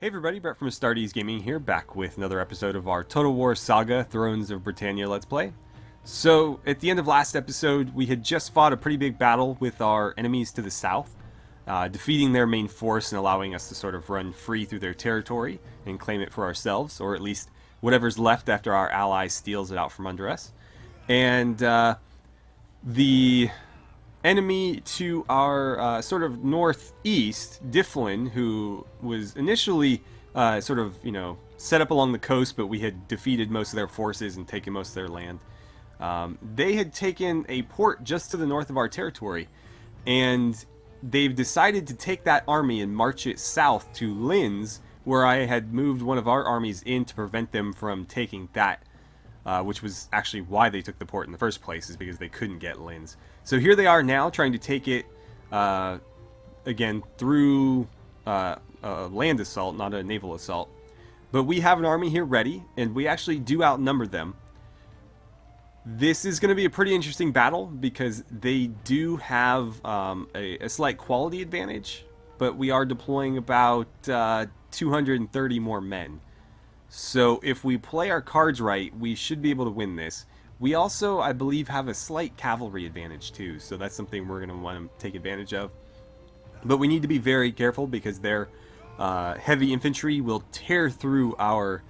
Hey everybody, Brett from AstartesGaming here, back with another episode of our Total War Saga, Thrones of Britannia Let's Play. So, at the end of last episode, we had just fought a pretty big battle with our enemies to the south, defeating their main force and allowing us to sort of run free through their territory and claim it for ourselves, or at least whatever's left after our ally steals it out from under us. And the enemy to our sort of northeast, Dyflin, who was initially sort of, set up along the coast, but we had defeated most of their forces and taken most of their land. They had taken a port just to the north of our territory, and they've decided to take that army and march it south to Linz, where I had moved one of our armies in to prevent them from taking that, which was actually why they took the port in the first place, is because they couldn't get Linz. So here they are now, trying to take it, again, through a land assault, not a naval assault. But we have an army here ready, and we actually do outnumber them. This is going to be a pretty interesting battle, because they do have a slight quality advantage, but we are deploying about 230 more men. So if we play our cards right, we should be able to win this. We also, I believe, have a slight cavalry advantage too, so that's something we're going to want to take advantage of. But we need to be very careful, because their heavy infantry will tear through our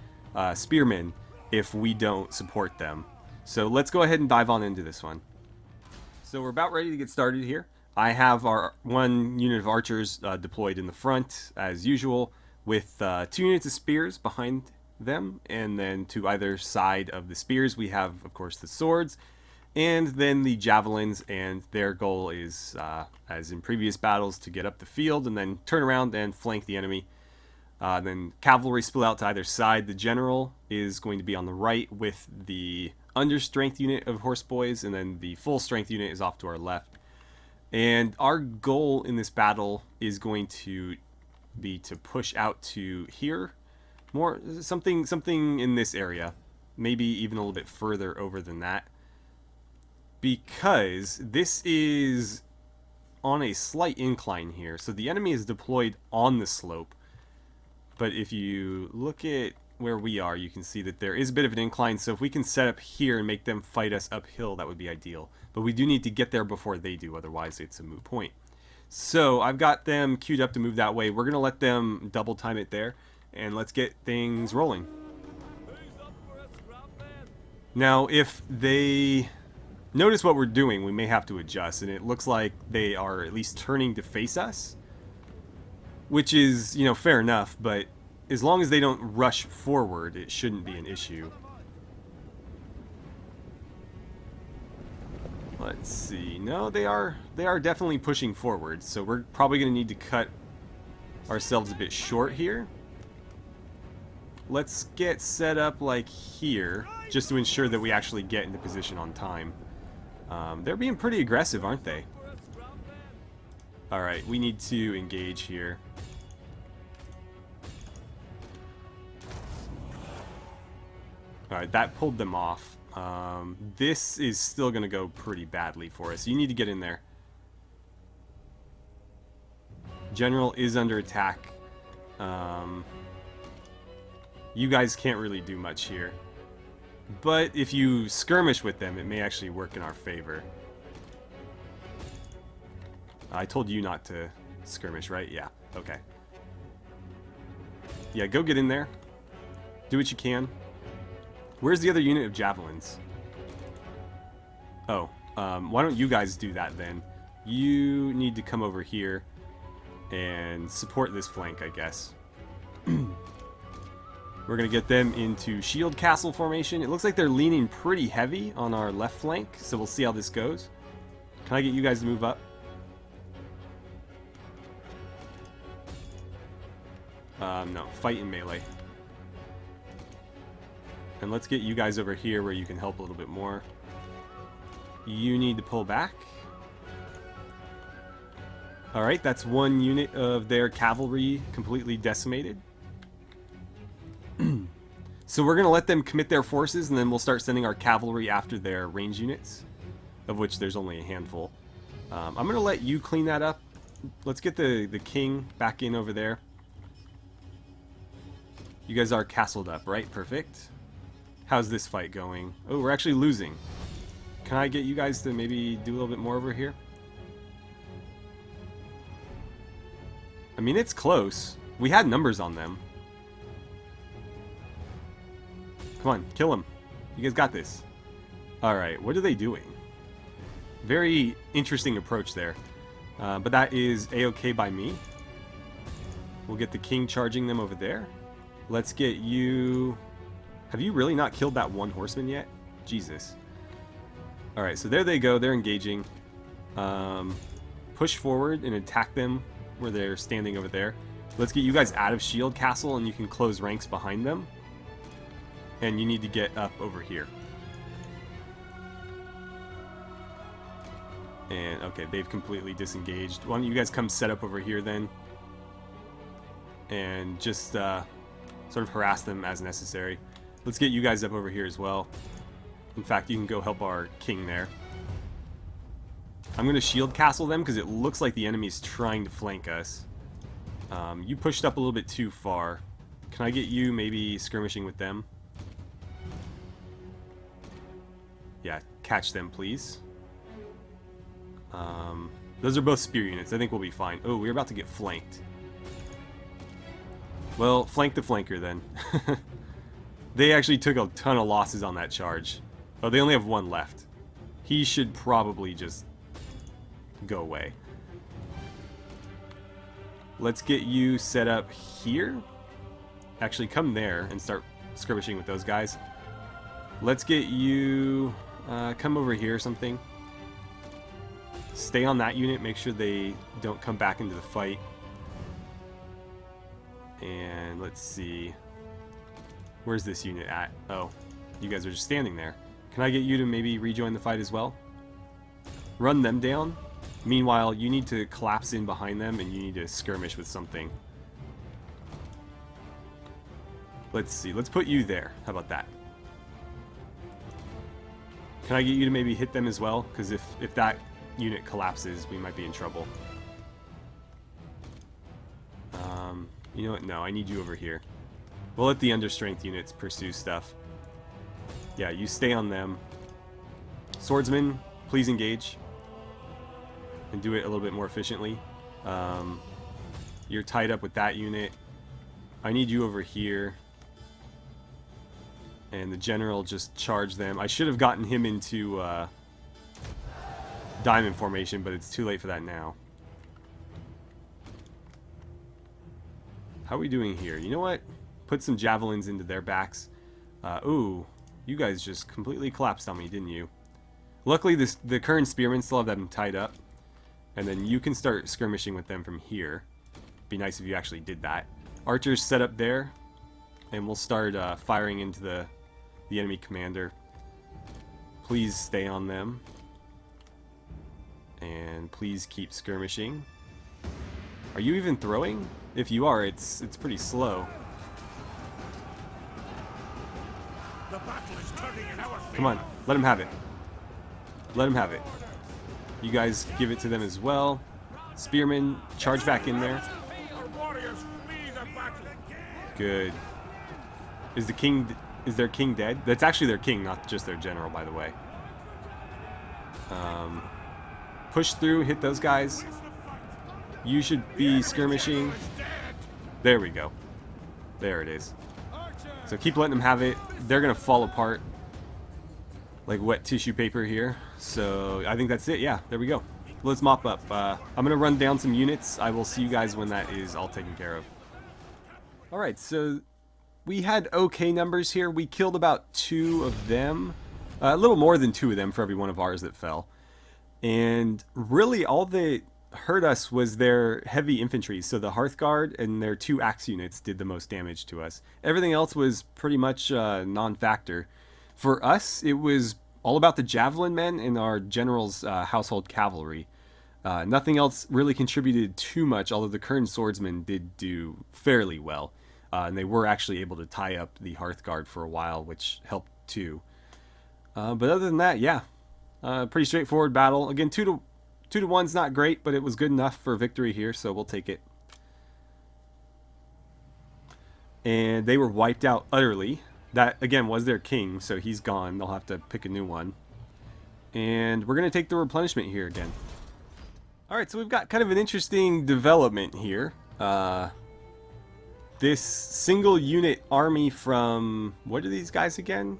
spearmen if we don't support them. So let's go ahead and dive on into this one. So we're about ready to get started here. I have our one unit of archers deployed in the front, as usual, with 2 units of spears behind them, and then to either side of the spears we have, of course, the swords, and then the javelins, and their goal is, as in previous battles, to get up the field and then turn around and flank the enemy. Then cavalry split out to either side. The general is going to be on the right with the understrength unit of horse boys, and then the full strength unit is off to our left. And our goal in this battle is going to be to push out to here, more something in this area, maybe even a little bit further over than that, because this is on a slight incline here. So the enemy is deployed on the slope, but if you look at where we are, you can see that there is a bit of an incline. So if we can set up here and make them fight us uphill, that would be ideal. But we do need to get there before they do, otherwise it's a moot point. So I've got them queued up to move that way. We're going to let them double time it there, and let's get things rolling. Now, if they notice what we're doing, we may have to adjust, and it looks like they are at least turning to face us, which is, fair enough, but as long as they don't rush forward, it shouldn't be an issue. Let's see. No, they are definitely pushing forward, so we're probably going to need to cut ourselves a bit short here. Let's get set up like here, just to ensure that we actually get into position on time. They're being pretty aggressive, aren't they? Alright, we need to engage here. Alright, that pulled them off. This is still going to go pretty badly for us. You need to get in there. General is under attack. You guys can't really do much here. But if you skirmish with them, it may actually work in our favor. I told you not to skirmish, right? Yeah, okay. Yeah, go get in there. Do what you can. Where's the other unit of javelins? Oh, why don't you guys do that then? You need to come over here and support this flank, I guess. We're going to get them into shield castle formation. It looks like they're leaning pretty heavy on our left flank, so we'll see how this goes. Can I get you guys to move up? No, fight in melee. And let's get you guys over here where you can help a little bit more. You need to pull back. Alright, that's one unit of their cavalry completely decimated. So we're going to let them commit their forces, and then we'll start sending our cavalry after their range units, of which there's only a handful. I'm going to let you clean that up. Let's get the king back in over there. You guys are castled up, right? Perfect. How's this fight going? Oh, we're actually losing. Can I get you guys to maybe do a little bit more over here? I mean, it's close. We had numbers on them. Come on, kill them. You guys got this. Alright, what are they doing? Very interesting approach there. But that is a-okay by me. We'll get the king charging them over there. Let's get you... Have you really not killed that one horseman yet? Jesus. Alright, so there they go. They're engaging. Push forward and attack them where they're standing over there. Let's get you guys out of shield castle and you can close ranks behind them. And you need to get up over here. And, okay, they've completely disengaged. Why don't you guys come set up over here then? And just sort of harass them as necessary. Let's get you guys up over here as well. In fact, you can go help our king there. I'm going to shield castle them because it looks like the enemy's trying to flank us. You pushed up a little bit too far. Can I get you maybe skirmishing with them? Yeah, catch them, please. Those are both spear units. I think we'll be fine. Oh, we're about to get flanked. Well, flank the flanker then. They actually took a ton of losses on that charge. Oh, they only have one left. He should probably just go away. Let's get you set up here. Actually, come there and start skirmishing with those guys. Let's get you... come over here or something. Stay on that unit. Make sure they don't come back into the fight. And let's see. Where's this unit at? Oh, you guys are just standing there. Can I get you to maybe rejoin the fight as well? Run them down. Meanwhile, you need to collapse in behind them and you need to skirmish with something. Let's see. Let's put you there. How about that? Can I get you to maybe hit them as well? Because if that unit collapses, we might be in trouble. You know what? No, I need you over here. We'll let the understrength units pursue stuff. Yeah, you stay on them. Swordsman, please engage. And do it a little bit more efficiently. You're tied up with that unit. I need you over here. And the general just charge them. I should have gotten him into diamond formation, but it's too late for that now. How are we doing here? You know what? Put some javelins into their backs. Ooh, you guys just completely collapsed on me, didn't you? Luckily, the current spearmen still have them tied up. And then you can start skirmishing with them from here. Be nice if you actually did that. Archers set up there. And we'll start firing into the enemy commander. Please stay on them. And please keep skirmishing. Are you even throwing? If you are, it's pretty slow. The battle is turning in our favor. Come on, let him have it. Let him have it. You guys give it to them as well. Spearmen, charge back in there. Our warriors flee the battle. Good. Is their king dead? That's actually their king, not just their general, by the way. Push through, hit those guys. You should be skirmishing. There we go. There it is. So keep letting them have it. They're going to fall apart like wet tissue paper here. So I think that's it. Yeah, there we go. Let's mop up. I'm going to run down some units. I will see you guys when that is all taken care of. Alright, so we had okay numbers here. We killed about 2 of them. A little more than 2 of them for every one of ours that fell. And really all that hurt us was their heavy infantry. So the Hearthguard and their 2 axe units did the most damage to us. Everything else was pretty much non-factor. For us, it was all about the javelin men and our general's household cavalry. Nothing else really contributed too much, although the Kern swordsmen did do fairly well. And they were actually able to tie up the Hearthguard for a while, which helped too. But other than that, yeah. Pretty straightforward battle. Again, 2 to 1's not great, but it was good enough for victory here, so we'll take it. and they were wiped out utterly. That, again, was their king, so he's gone. They'll have to pick a new one. And we're going to take the replenishment here again. Alright, so we've got kind of an interesting development here. This single unit army from... What are these guys again?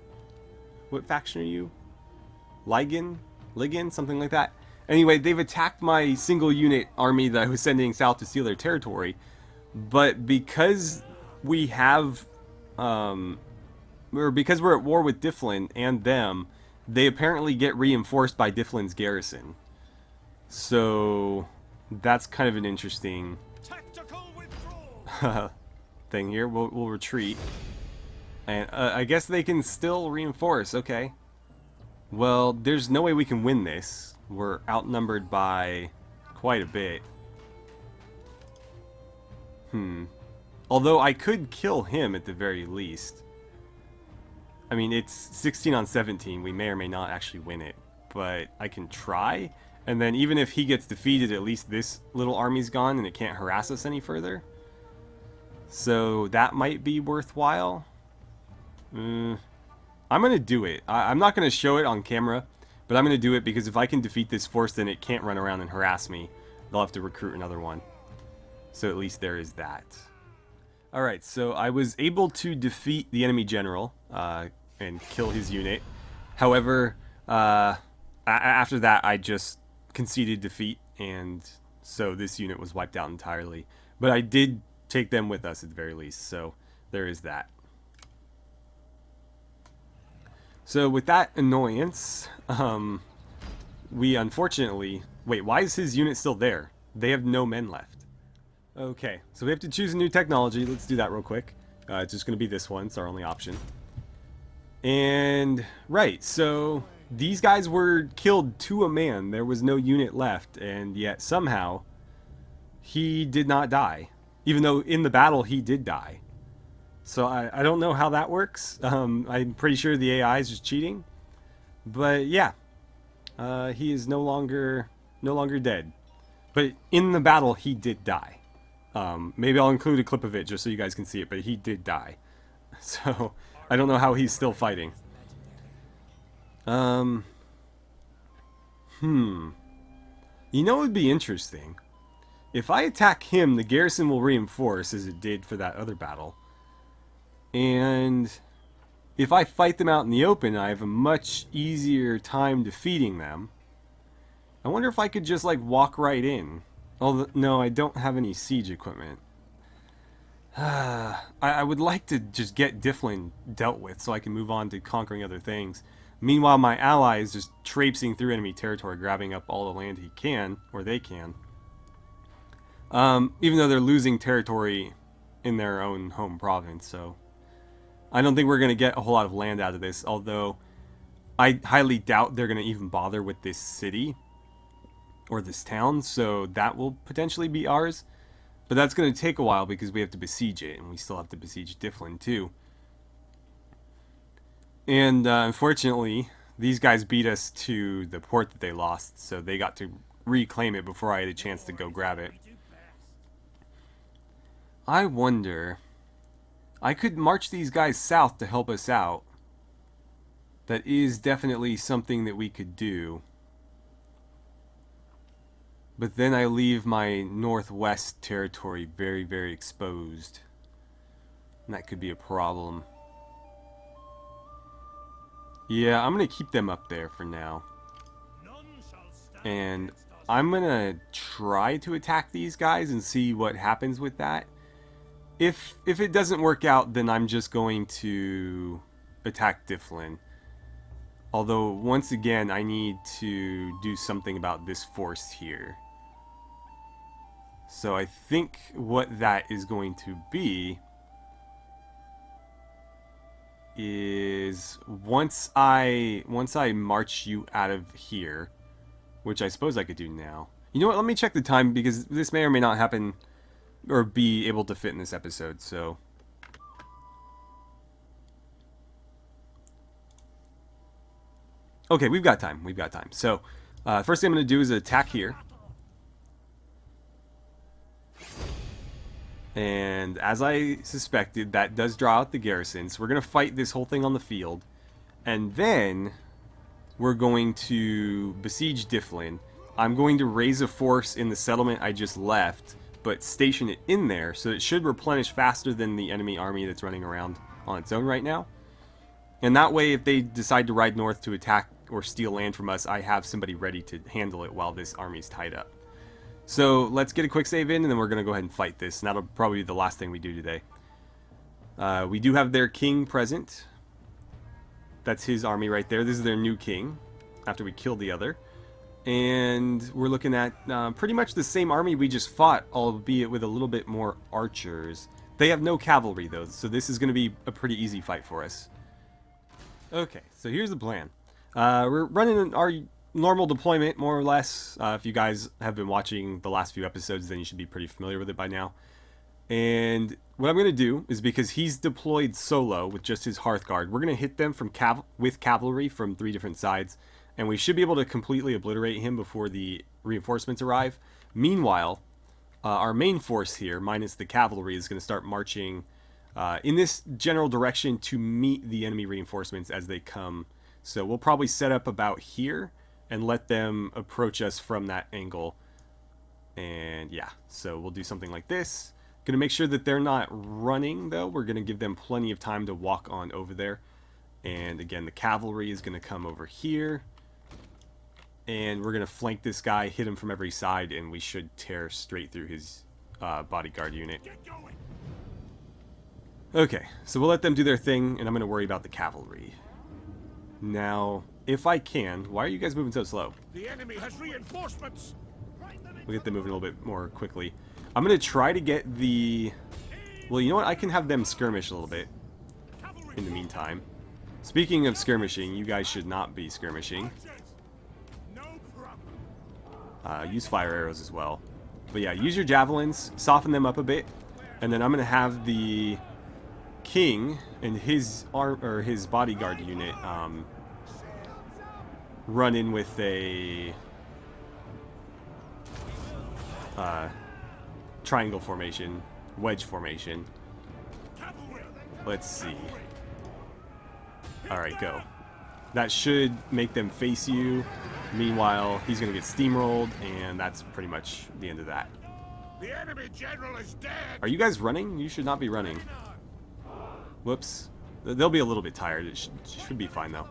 What faction are you? Ligan? Something like that. Anyway, they've attacked my single unit army that I was sending south to steal their territory. But because we have... or because we're at war with Dyflin and them, they apparently get reinforced by Dyflin's garrison. So that's kind of an interesting thing here. We'll retreat. And I guess they can still reinforce. Okay. Well, there's no way we can win this. We're outnumbered by quite a bit. Although I could kill him at the very least. I mean, it's 16 on 17. We may or may not actually win it. But I can try. And then even if he gets defeated, at least this little army's gone and it can't harass us any further. So that might be worthwhile. I'm going to do it. I'm not going to show it on camera, but I'm going to do it because if I can defeat this force, then it can't run around and harass me. They'll have to recruit another one. So at least there is that. Alright, so I was able to defeat the enemy general and kill his unit. However, after that I just conceded defeat, and so this unit was wiped out entirely. But I did take them with us at the very least, so there is that. So with that annoyance, we unfortunately... Wait, why is his unit still there? They have no men left. Okay, so we have to choose a new technology. Let's do that real quick. It's just going to be this one. It's our only option. And, right, so these guys were killed to a man. There was no unit left, and yet somehow he did not die. Even though in the battle he did die. So I don't know how that works. I'm pretty sure the AI is just cheating. But yeah, he is no longer dead. But in the battle he did die. Maybe I'll include a clip of it just so you guys can see it, but he did die. So I don't know how he's still fighting. You know what would be interesting? If I attack him, the garrison will reinforce as it did for that other battle. And if I fight them out in the open, I have a much easier time defeating them. I wonder if I could just like walk right in. Although, no, I don't have any siege equipment. I would like to just get Dyflin dealt with so I can move on to conquering other things. Meanwhile, my ally is just traipsing through enemy territory, grabbing up all the land he can, or they can. Even though they're losing territory in their own home province, so I don't think we're going to get a whole lot of land out of this, although I highly doubt they're going to even bother with this city or this town, so that will potentially be ours. But that's going to take a while because we have to besiege it, and we still have to besiege Dyflin too. And unfortunately, these guys beat us to the port that they lost, so they got to reclaim it before I had a chance to go grab it. I wonder... I could march these guys south to help us out. That is definitely something that we could do. But then I leave my northwest territory very, very exposed. And that could be a problem. Yeah, I'm going to keep them up there for now. And I'm going to try to attack these guys and see what happens with that. If it doesn't work out, then I'm just going to attack Dyflin. Although, once again, I need to do something about this force here. So I think what that is going to be is once I march you out of here, which I suppose I could do now. You know what? Let me check the time because this may or may not happen or be able to fit in this episode, so... Okay, we've got time. We've got time. So, first thing I'm going to do is attack here. And as I suspected, that does draw out the garrison. So we're going to fight this whole thing on the field. And then we're going to besiege Dyflin. I'm going to raise a force in the settlement I just left, but station it in there, so it should replenish faster than the enemy army that's running around on its own right now. And that way, if they decide to ride north to attack or steal land from us, I have somebody ready to handle it while this army's tied up. So let's get a quick save in, and then we're going to go ahead and fight this. And that'll probably be the last thing we do today. We do have their king present. That's his army right there. This is their new king, after we killed the other. And we're looking at pretty much the same army we just fought, albeit with a little bit more archers. They have no cavalry, though, so this is going to be a pretty easy fight for us. Okay, so here's the plan. We're running our normal deployment, more or less. If you guys have been watching the last few episodes, then you should be pretty familiar with it by now. And what I'm going to do is, because he's deployed solo with just his Hearthguard, we're going to hit them from with cavalry from 3 different sides. And we should be able to completely obliterate him before the reinforcements arrive. Meanwhile, our main force here, minus the cavalry, is going to start marching in this general direction to meet the enemy reinforcements as they come. So we'll probably set up about here and let them approach us from that angle. And yeah, so we'll do something like this. Going to make sure that they're not running, though. We're going to give them plenty of time to walk on over there. And again, the cavalry is going to come over here. And we're going to flank this guy, hit him from every side, and we should tear straight through his bodyguard unit. Okay, so we'll let them do their thing, and I'm going to worry about the cavalry. Now, if I can, why are you guys moving so slow? The enemy has reinforcements. We'll get them moving a little bit more quickly. I'm going to try to get the... Well, you know what? I can have them skirmish a little bit in the meantime. Speaking of skirmishing, you guys should not be skirmishing. Use fire arrows as well. But yeah, use your javelins, soften them up a bit, and then I'm going to have the king and his his bodyguard unit run in with a triangle formation, wedge formation. Let's see. Alright, go. That should make them face you. Meanwhile, he's going to get steamrolled, and that's pretty much the end of that. The enemy general is dead. Are you guys running? You should not be running. Whoops. They'll be a little bit tired. It should be fine, though.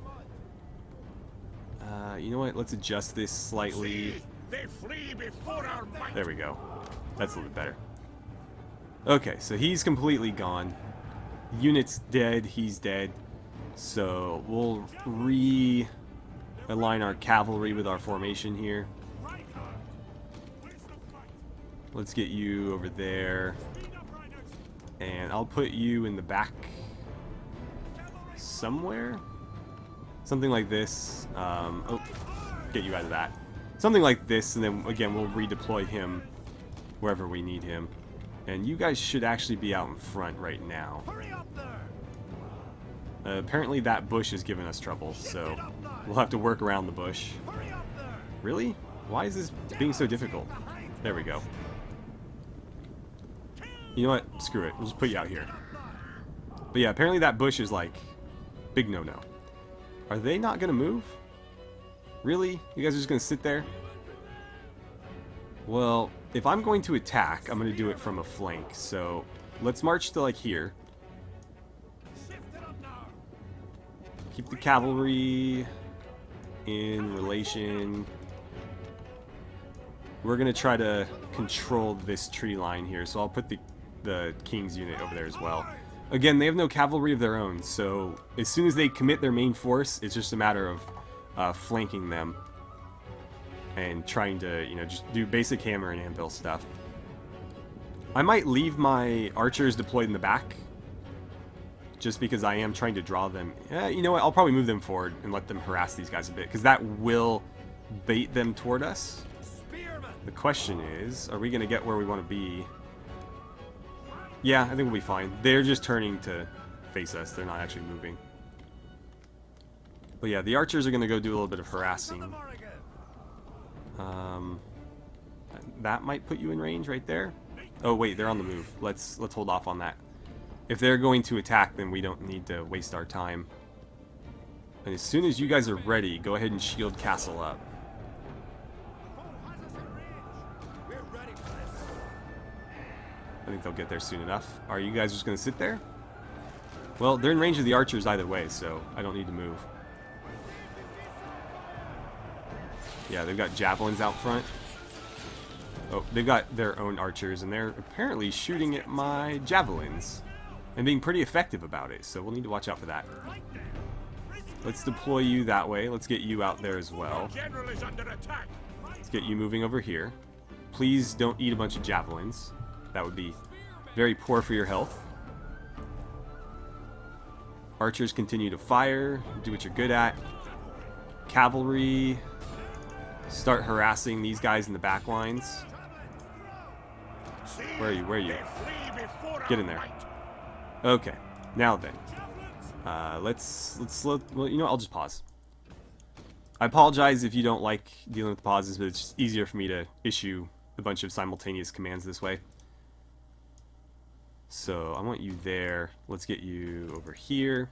You know what? Let's adjust this slightly. They flee before our might. There we go. That's a little bit better. Okay, so he's completely gone. Unit's dead. He's dead. So we'll realign our cavalry with our formation here. Let's get you over there. And I'll put you in the back somewhere. Something like this. Oh, get you out of that. Something like this, and then again we'll redeploy him wherever we need him. And you guys should actually be out in front right now. Apparently that bush is giving us trouble, so we'll have to work around the bush. Really? Why is this being so difficult? There we go. You know what? Screw it. We'll just put you out here. But yeah, apparently that bush is like big no-no. Are they not going to move? Really? You guys are just going to sit there? Well, if I'm going to attack, I'm going to do it from a flank. So let's march to like here. Keep the cavalry in relation. We're going to try to control this tree line here. So I'll put the king's unit over there as well. Again, they have no cavalry of their own. So as soon as they commit their main force, it's just a matter of flanking them. And trying to, you know, just do basic hammer and anvil stuff. I might leave my archers deployed in the back. Just because I am trying to draw them. You know what? I'll probably move them forward and let them harass these guys a bit. Because that will bait them toward us. The question is, are we going to get where we want to be? Yeah, I think we'll be fine. They're just turning to face us. They're not actually moving. But yeah, the archers are going to go do a little bit of harassing. That might put you in range right there. Oh wait, they're on the move. Let's hold off on that. If they're going to attack, then we don't need to waste our time. And as soon as you guys are ready, go ahead and shield castle up. I think they'll get there soon enough. Are you guys just going to sit there? Well, they're in range of the archers either way, so I don't need to move. Yeah, they've got javelins out front. Oh, they've got their own archers, and they're apparently shooting at my javelins and being pretty effective about it, so we'll need to watch out for that. Let's deploy you that way. Let's get you out there as well. General is under attack. Let's get you moving over here. Please don't eat a bunch of javelins. That would be very poor for your health. Archers continue to fire. Do what you're good at. Cavalry, start harassing these guys in the back lines. Where are you? Where are you? Get in there. Okay. Now then. Well, you know what? I'll just pause. I apologize if you don't like dealing with pauses, but it's just easier for me to issue a bunch of simultaneous commands this way. So I want you there. Let's get you over here.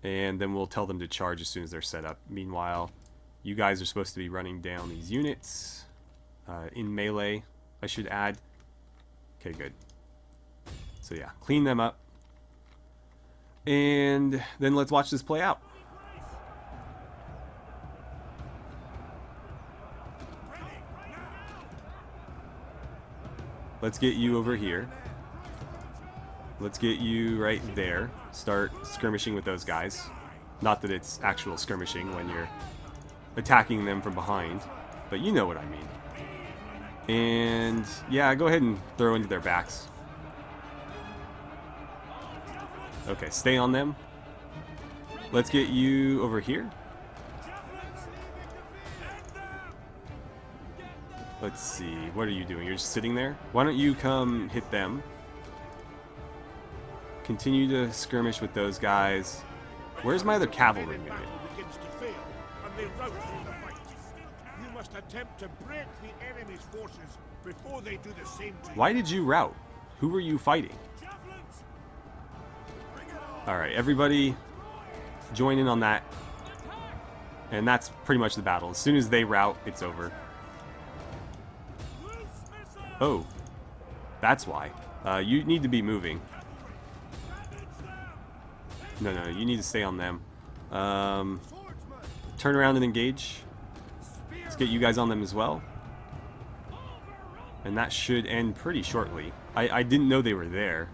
And then we'll tell them to charge as soon as they're set up. Meanwhile, you guys are supposed to be running down these units. In melee, I should add. Okay, good. So yeah, clean them up. And then let's watch this play out. Let's get you over here. Let's get you right there. Start skirmishing with those guys. Not that it's actual skirmishing when you're attacking them from behind, but you know what I mean. And yeah, go ahead and throw into their backs. Okay, stay on them. Let's get you over here. Let's see, what are you doing? You're just sitting there? Why don't you come hit them? Continue to skirmish with those guys. Where's my other cavalry unit? Begins to fail, and they rout through the fight. You must attempt to break the enemy's forces before they do the same to you. Why did you rout? Who were you fighting? Alright, everybody join in on that. And that's pretty much the battle. As soon as they rout, it's over. Oh, that's why. You need to be moving. No, you need to stay on them. Turn around and engage. Let's get you guys on them as well. And that should end pretty shortly. I didn't know they were there.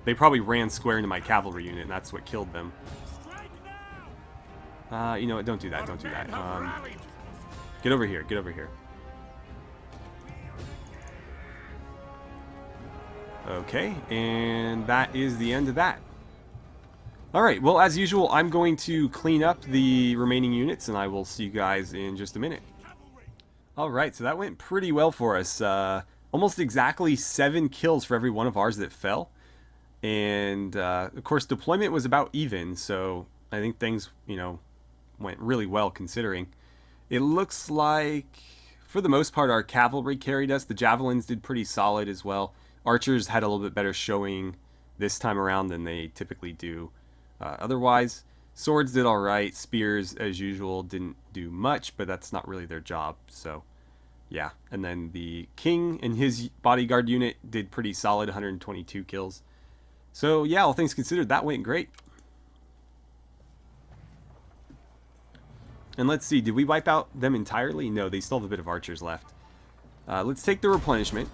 They probably ran square into my cavalry unit, and that's what killed them. You know what? Don't do that. Don't do that. Get over here. Get over here. Okay, and that is the end of that. Alright, well, as usual, I'm going to clean up the remaining units, and I will see you guys in just a minute. Alright, so that went pretty well for us. Almost exactly 7 kills for every one of ours that fell. And, of course, deployment was about even, so I think things, you know, went really well considering. It looks like, for the most part, our cavalry carried us. The javelins did pretty solid as well. Archers had a little bit better showing this time around than they typically do. Otherwise, swords did alright. Spears, as usual, didn't do much, but that's not really their job. So, yeah. And then the king and his bodyguard unit did pretty solid, 122 kills. So, yeah, all things considered, that went great. And let's see, did we wipe out them entirely? No, they still have a bit of archers left. Let's take the replenishment.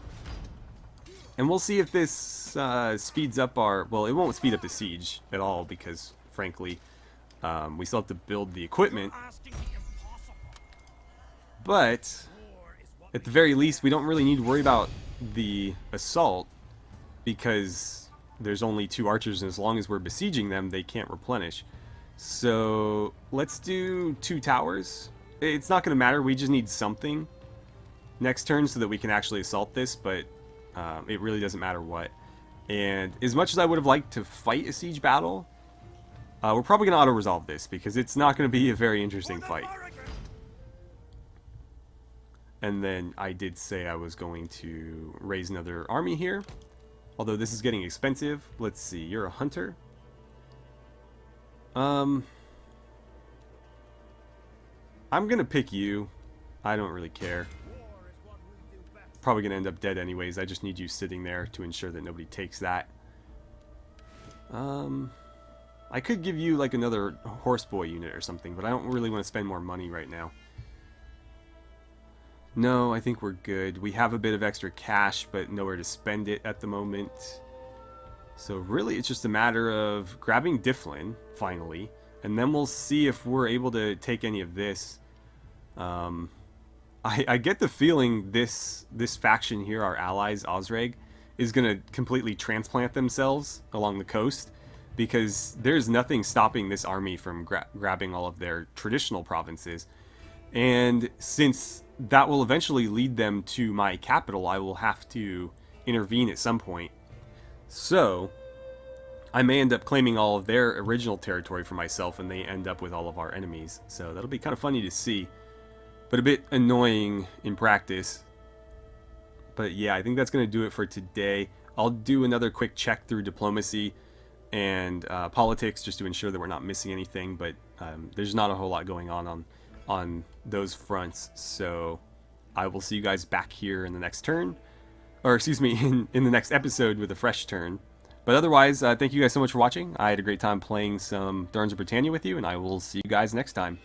And we'll see if this speeds up our... Well, it won't speed up the siege at all because, frankly, we still have to build the equipment. But, at the very least, we don't really need to worry about the assault because there's only 2 archers, and as long as we're besieging them, they can't replenish. So, let's do 2 towers. It's not going to matter, we just need something next turn so that we can actually assault this, but... it really doesn't matter what. And as much as I would have liked to fight a siege battle, we're probably going to auto-resolve this because it's not going to be a very interesting fight. And then I did say I was going to raise another army here. Although this is getting expensive. Let's see, you're a hunter. I'm gonna pick you. I don't really care. Probably gonna end up dead anyways. I just need you sitting there to ensure that nobody takes that. I could give you like another horseboy unit or something, but I don't really want to spend more money right now. No, I think we're good. We have a bit of extra cash, but nowhere to spend it at the moment. So really, it's just a matter of grabbing Dyflin, finally, and then we'll see if we're able to take any of this. I get the feeling this faction here, our allies, Osreg, is going to completely transplant themselves along the coast, because there's nothing stopping this army from grabbing all of their traditional provinces. And since that will eventually lead them to my capital, I will have to intervene at some point. So I may end up claiming all of their original territory for myself, and they end up with all of our enemies. So that'll be kind of funny to see, but a bit annoying in practice. But yeah, I think that's going to do it for today. I'll do another quick check through diplomacy and politics just to ensure that we're not missing anything, but there's not a whole lot going on those fronts. So I will see you guys back here in the next turn, or excuse me, in the next episode with a fresh turn. But otherwise, thank you guys so much for watching. I had a great time playing some Thrones of Britannia with you, and I will see you guys next time.